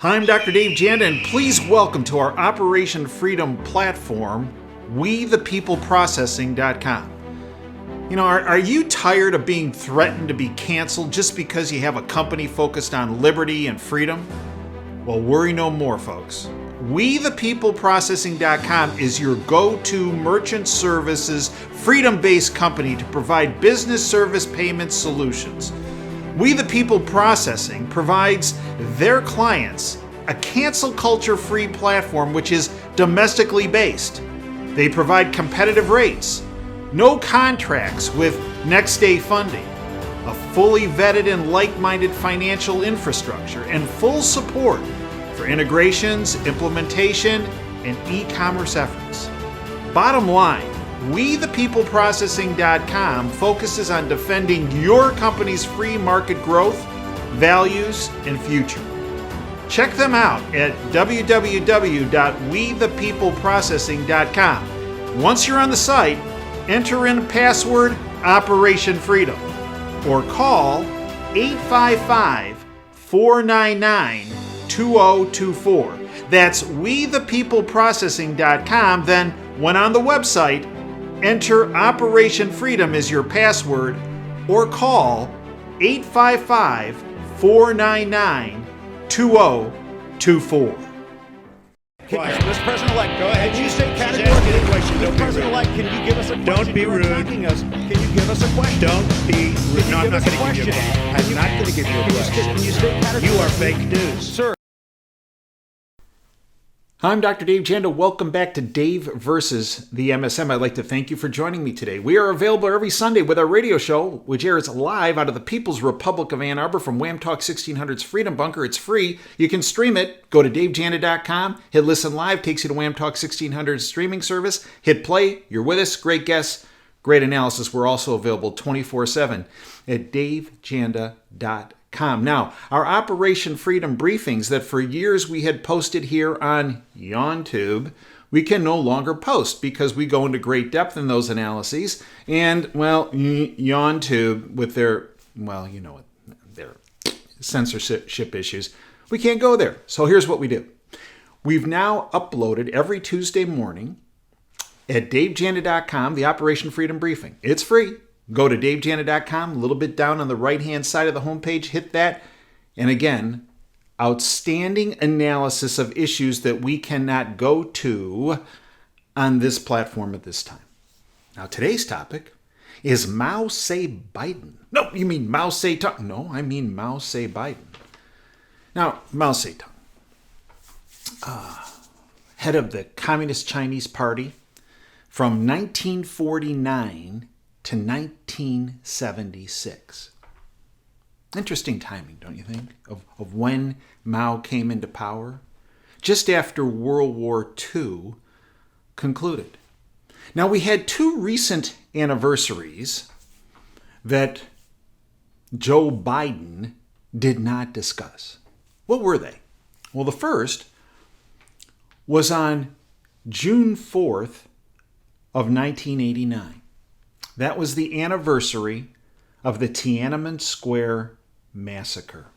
Hi, I'm Dr. Dave Janda, and please welcome to our Operation Freedom platform, WeThePeopleProcessing.com. You know, are you tired of being threatened to be canceled just because you have a company focused on liberty and freedom? Well, worry no more, folks. WeThePeopleProcessing.com is your go-to merchant services, freedom-based company to provide business service payment solutions. We the People Processing provides their clients a cancel culture-free platform which is domestically based. They provide competitive rates, no contracts with next-day funding, a fully vetted and like-minded financial infrastructure, and full support for integrations, implementation, and e-commerce efforts. Bottom line, WeThePeopleProcessing.com focuses on defending your company's free market growth, values, and future. Check them out at www.WeThePeopleProcessing.com. Once you're on the site, enter in password Operation Freedom or call 855-499-2024. That's WeThePeopleProcessing.com. Then, when on the website, enter Operation Freedom as your password or call 855-499-2024. Mr. President-elect, go ahead. Can you say She's categorically, asking a question. Mr. President-elect, can you give us a question? Don't be You are rude. attacking us. Can you give us a question? Don't be rude. No, I'm not going to give you a question. question. I'm not going to give you a question. Can you state categorically? You are fake news. Sir. I'm Dr. Dave Janda. Welcome back to Dave versus the MSM. I'd like to thank you for joining me today. We are available every Sunday with our radio show, which airs live out of the People's Republic of Ann Arbor from Wham Talk 1600's Freedom Bunker. It's free. You can stream it. Go to davejanda.com, hit listen live, takes you to Wham Talk 1600's streaming service. Hit play. You're with us. Great guests, great analysis. We're also available 24/7 at davejanda.com. Now, our Operation Freedom briefings that for years we had posted here on YouTube, we can no longer post because we go into great depth in those analyses. And, well, YouTube with their, well, you know what, their censorship issues, we can't go there. So here's what we do. We've now uploaded every Tuesday morning at davejanda.com the Operation Freedom briefing. It's free. Go to davejanda.com, a little bit down on the right-hand side of the homepage, hit that. And again, outstanding analysis of issues that we cannot go to on this platform at this time. Now, today's topic is Mao Tse Biden. No, you mean Mao Zedong. No, I mean Mao Tse Biden. Now, Mao Zedong, head of the Communist Chinese Party from 1949 to 1976. Interesting timing, don't you think, of when Mao came into power? Just after World War II concluded. Now, we had two recent anniversaries that Joe Biden did not discuss. What were they? Well, the first was on June 4th of 1989. That was the anniversary of the Tiananmen Square massacre.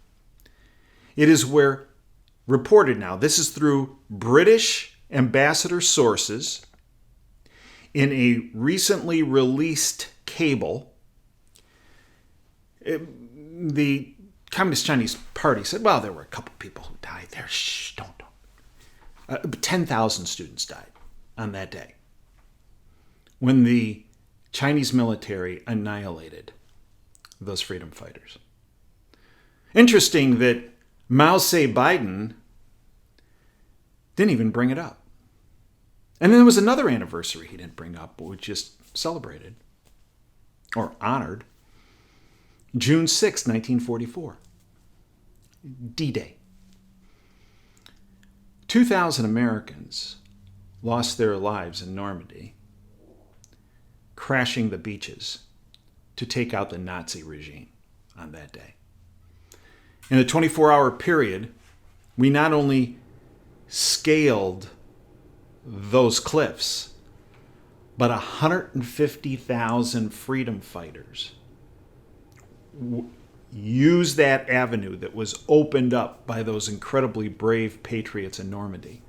It is where, reported now, this is through British ambassador sources in a recently released cable. The Communist Chinese Party said, well, there were a couple people who died there. Shh, don't. 10,000 students died on that day when the Chinese military annihilated those freedom fighters. Interesting that Mao Tse Biden didn't even bring it up. And then there was another anniversary he didn't bring up, but we just celebrated or honored. June 6, 1944. D-Day. 2,000 Americans lost their lives in Normandy, crashing the beaches to take out the Nazi regime on that day. In a 24-hour period, we not only scaled those cliffs, but 150,000 freedom fighters use that avenue that was opened up by those incredibly brave patriots in Normandy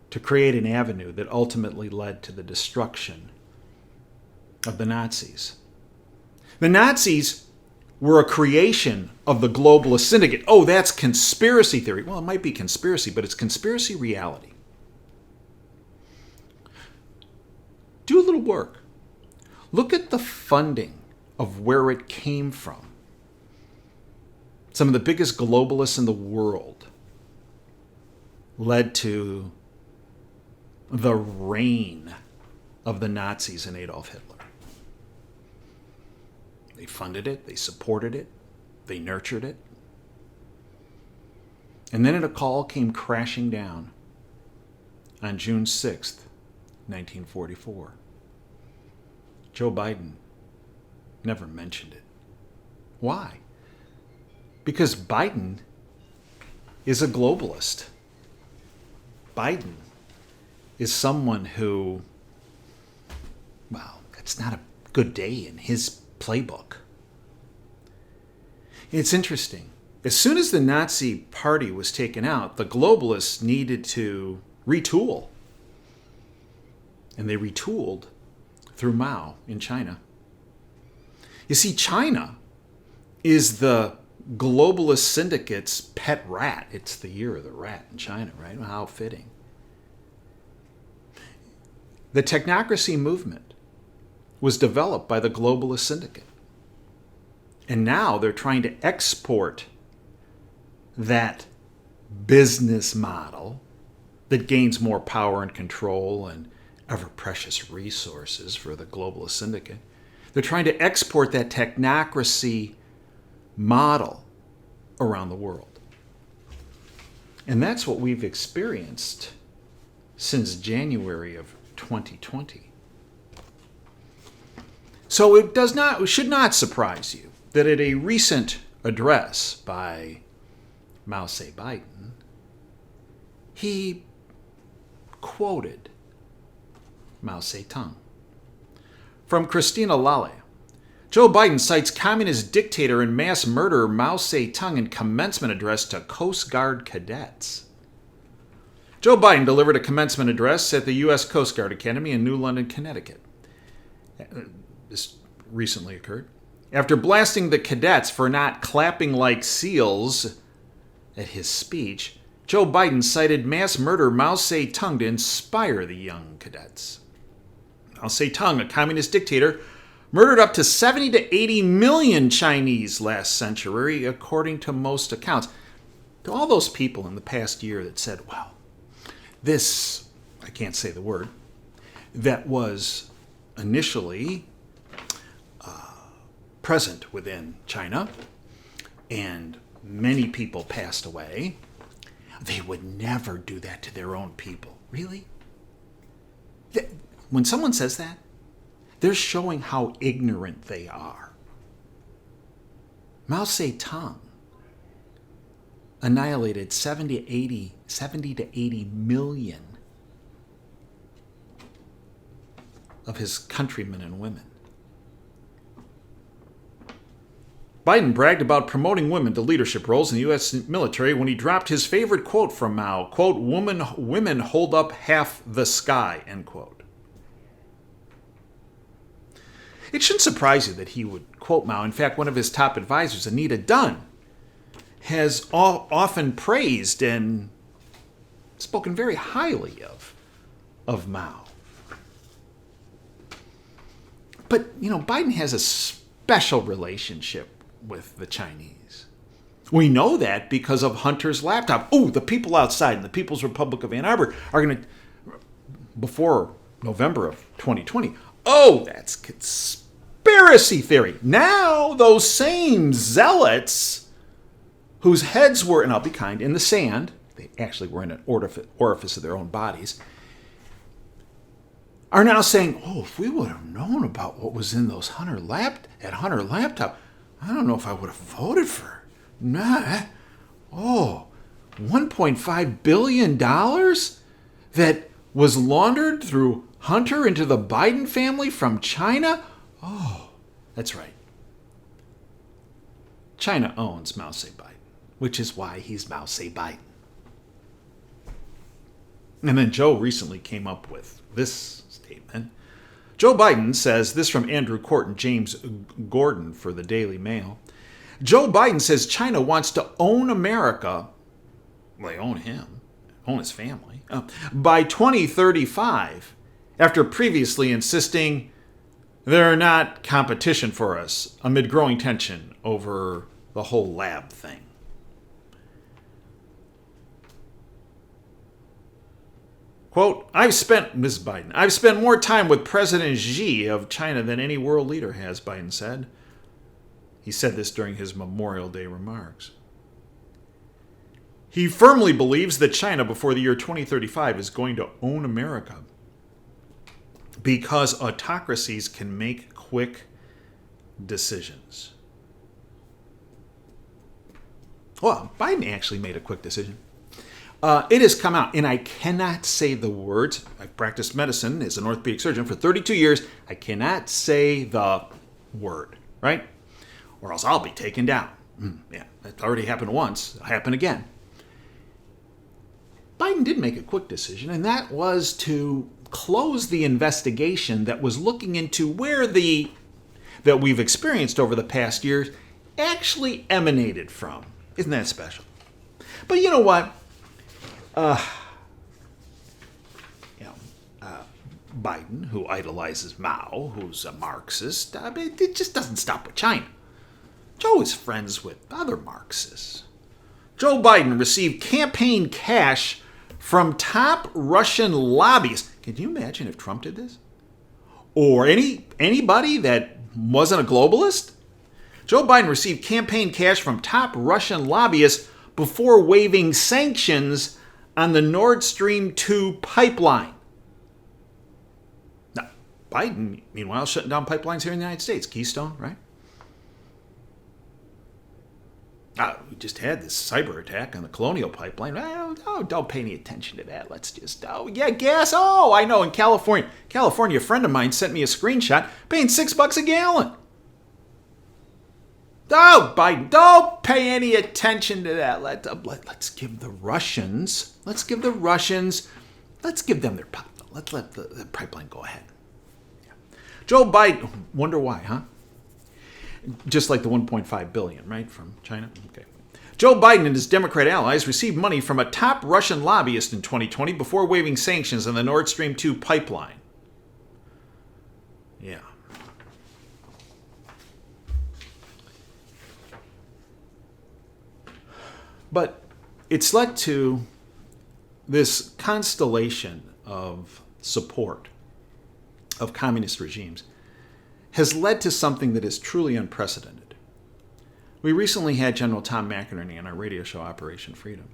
to create an avenue that ultimately led to the destruction of the Nazis. The Nazis were a creation of the globalist syndicate. Oh, that's conspiracy theory. Well, it might be conspiracy, but it's conspiracy reality. Do a little work. Look at the funding of where it came from. Some of the biggest globalists in the world led to the reign of the Nazis and Adolf Hitler. They funded it, they supported it, they nurtured it. And then it all came crashing down on June 6th, 1944. Joe Biden never mentioned it. Why? Because Biden is a globalist. Biden is someone who, well, it's not a good day in his playbook. It's interesting. As soon as the Nazi Party was taken out, the globalists needed to retool. And they retooled through Mao in China. You see, China is the globalist syndicate's pet rat. It's the year of the rat in China, right? How fitting. The technocracy movement was developed by the globalist syndicate. And now they're trying to export that business model that gains more power and control and ever-precious resources for the globalist syndicate. They're trying to export that technocracy model around the world. And that's what we've experienced since January of 2020. So it should not surprise you that at a recent address by Mao Tse Biden, he quoted Mao Zedong. From Christina Lale, Joe Biden cites communist dictator and mass murderer Mao Zedong in commencement address to Coast Guard cadets. Joe Biden delivered a commencement address at the U.S. Coast Guard Academy in New London, Connecticut. This recently occurred. After blasting the cadets for not clapping like seals at his speech, Joe Biden cited mass murderer Mao Zedong to inspire the young cadets. Mao Zedong, a communist dictator, murdered up to 70 to 80 million Chinese last century, according to most accounts. To all those people in the past year that said, well, this, I can't say the word, that was initially present within China, and many people passed away, they would never do that to their own people. Really? When someone says that, they're showing how ignorant they are. Mao Zedong annihilated 70 to 80 million of his countrymen and women. Biden bragged about promoting women to leadership roles in the U.S. military when he dropped his favorite quote from Mao, quote, women hold up half the sky, end quote. It shouldn't surprise you that he would quote Mao. In fact, one of his top advisors, Anita Dunn, has often praised and spoken very highly of Mao. But, Biden has a special relationship with the Chinese. We know that because of Hunter's laptop. Oh, the people outside in the People's Republic of Ann Arbor are going to, before November of 2020, oh, that's conspiracy theory. Now, those same zealots whose heads were, and I'll be kind, in the sand, they actually were in an orifice of their own bodies, are now saying, oh, if we would have known about what was in those Hunter laptop, I don't know if I would have voted for her. Nah. Oh, $1.5 billion that was laundered through Hunter into the Biden family from China? Oh, that's right. China owns Mao Tse Biden, which is why he's Mao Tse Biden. And then Joe recently came up with this statement. Joe Biden says, this from Andrew Court and James Gordon for the Daily Mail. Joe Biden says China wants to own America, well, they own him, own his family, by 2035, after previously insisting they're not competition for us, amid growing tension over the whole lab thing. Quote, I've spent more time with President Xi of China than any world leader has, Biden said. He said this during his Memorial Day remarks. He firmly believes that China, before the year 2035, is going to own America because autocracies can make quick decisions. Well, Biden actually made a quick decision. It has come out, and I cannot say the words. I've practiced medicine as an orthopedic surgeon for 32 years. I cannot say the word, right? Or else I'll be taken down. Yeah, that already happened once. It'll happen again. Biden did make a quick decision, and that was to close the investigation that was looking into where that we've experienced over the past years actually emanated from. Isn't that special? But you know what? Biden, who idolizes Mao, who's a Marxist, it just doesn't stop with China. Joe is friends with other Marxists. Joe Biden received campaign cash from top Russian lobbyists. Can you imagine if Trump did this? Or anybody that wasn't a globalist? Joe Biden received campaign cash from top Russian lobbyists before waiving sanctions on the Nord Stream 2 pipeline. Now, Biden, meanwhile, shutting down pipelines here in the United States. Keystone, right? We just had this cyber attack on the Colonial Pipeline. Don't pay any attention to that. Let's just, gas. Oh, I know, in California. A friend of mine sent me a screenshot paying $6 a gallon. Oh, Biden, don't pay any attention to that. Let's give the Russians, let's give them their pipeline. Let's let the pipeline go ahead. Yeah. Joe Biden, wonder why, huh? Just like the $1.5 billion, right, from China? Okay. Joe Biden and his Democrat allies received money from a top Russian lobbyist in 2020 before waiving sanctions on the Nord Stream 2 pipeline. Yeah. But it's led to this constellation of support of communist regimes has led to something that is truly unprecedented. We recently had General Tom McInerney on our radio show, Operation Freedom.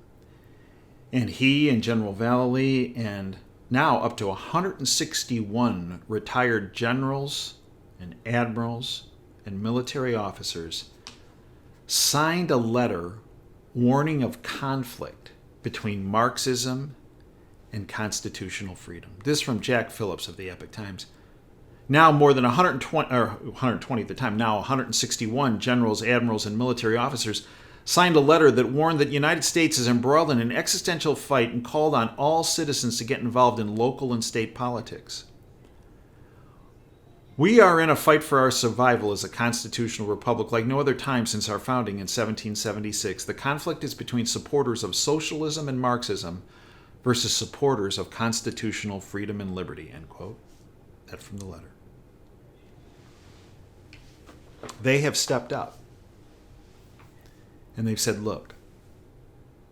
And he and General Vallely and now up to 161 retired generals and admirals and military officers signed a letter warning of conflict between Marxism and constitutional freedom. This from Jack Phillips of the Epoch Times. Now more than 120 at the time, now 161 generals, admirals, and military officers signed a letter that warned that the United States is embroiled in an existential fight and called on all citizens to get involved in local and state politics. We are in a fight for our survival as a constitutional republic like no other time since our founding in 1776. The conflict is between supporters of socialism and Marxism versus supporters of constitutional freedom and liberty, end quote. That from the letter. They have stepped up. And they've said, look,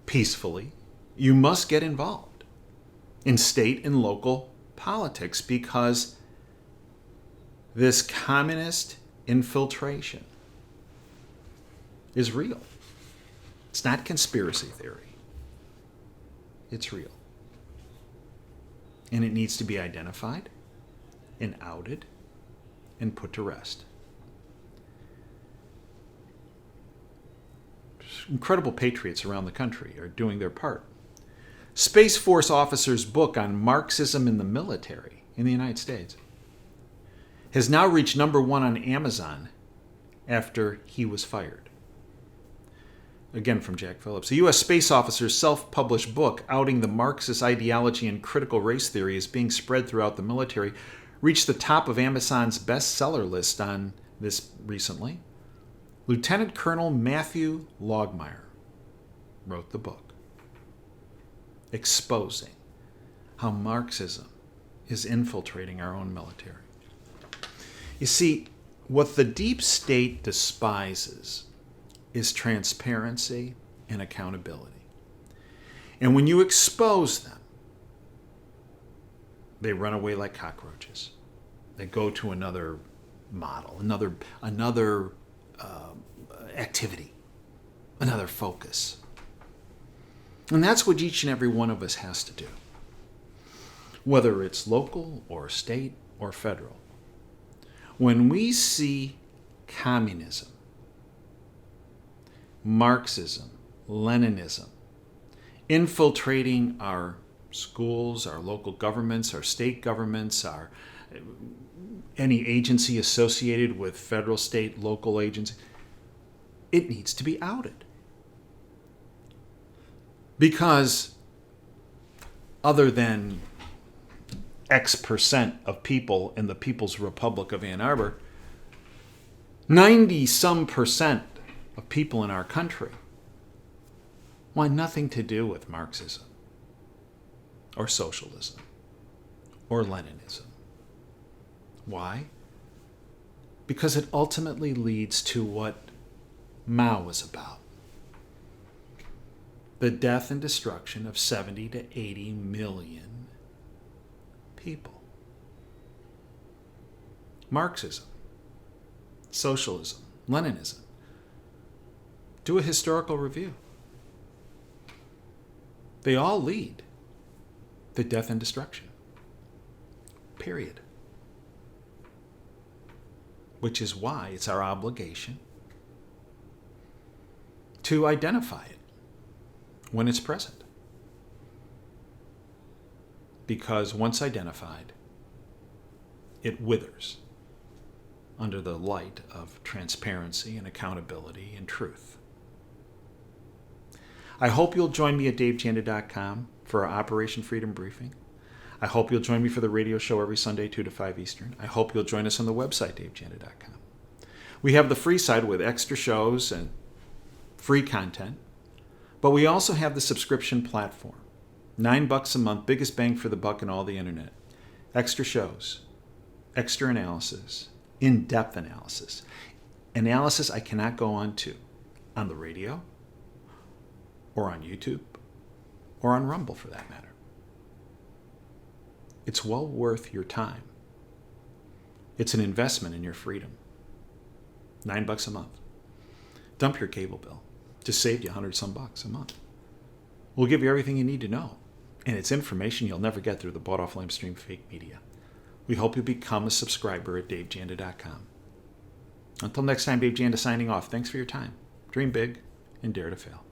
peacefully, you must get involved in state and local politics because this communist infiltration is real. It's not conspiracy theory. It's real. And it needs to be identified and outed and put to rest. Incredible patriots around the country are doing their part. Space Force officer's book on Marxism in the military in the United States has now reached #1 on Amazon after he was fired. again from Jack Phillips, a U.S. space officer's self-published book outing the Marxist ideology and critical race theory is being spread throughout the military, reached the top of Amazon's bestseller list on this recently. Lieutenant Colonel Matthew Logmeyer wrote the book, exposing how Marxism is infiltrating our own military. You see, what the deep state despises is transparency and accountability. And when you expose them, they run away like cockroaches. They go to another model, another activity, another focus. And that's what each and every one of us has to do, whether it's local or state or federal. When we see communism, Marxism, Leninism infiltrating our schools, our local governments, our state governments, any agency associated with federal, state, local agencies, it needs to be outed. Because other than X% of people in the People's Republic of Ann Arbor, 90-some% of people in our country want nothing to do with Marxism or socialism or Leninism. Why? Because it ultimately leads to what Mao was about: the death and destruction of 70 to 80 million people. Marxism, socialism, Leninism. Do a historical review. They all lead to death and destruction. Period. Which is why it's our obligation to identify it when it's present. Because once identified, it withers under the light of transparency and accountability and truth. I hope you'll join me at davejanda.com for our Operation Freedom Briefing. I hope you'll join me for the radio show every Sunday, 2 to 5 Eastern. I hope you'll join us on the website, davejanda.com. We have the free side with extra shows and free content, but we also have the subscription platform. $9 a month, biggest bang for the buck in all the internet. Extra shows, extra analysis, in-depth analysis. Analysis I cannot go on to on the radio, or on YouTube, or on Rumble for that matter. It's well worth your time. It's an investment in your freedom. $9 a month. Dump your cable bill. Just saved you $100-some a month. We'll give you everything you need to know. And it's information you'll never get through the bought-off lamestream fake media. We hope you become a subscriber at davejanda.com. Until next time, Dave Janda signing off. Thanks for your time. Dream big and dare to fail.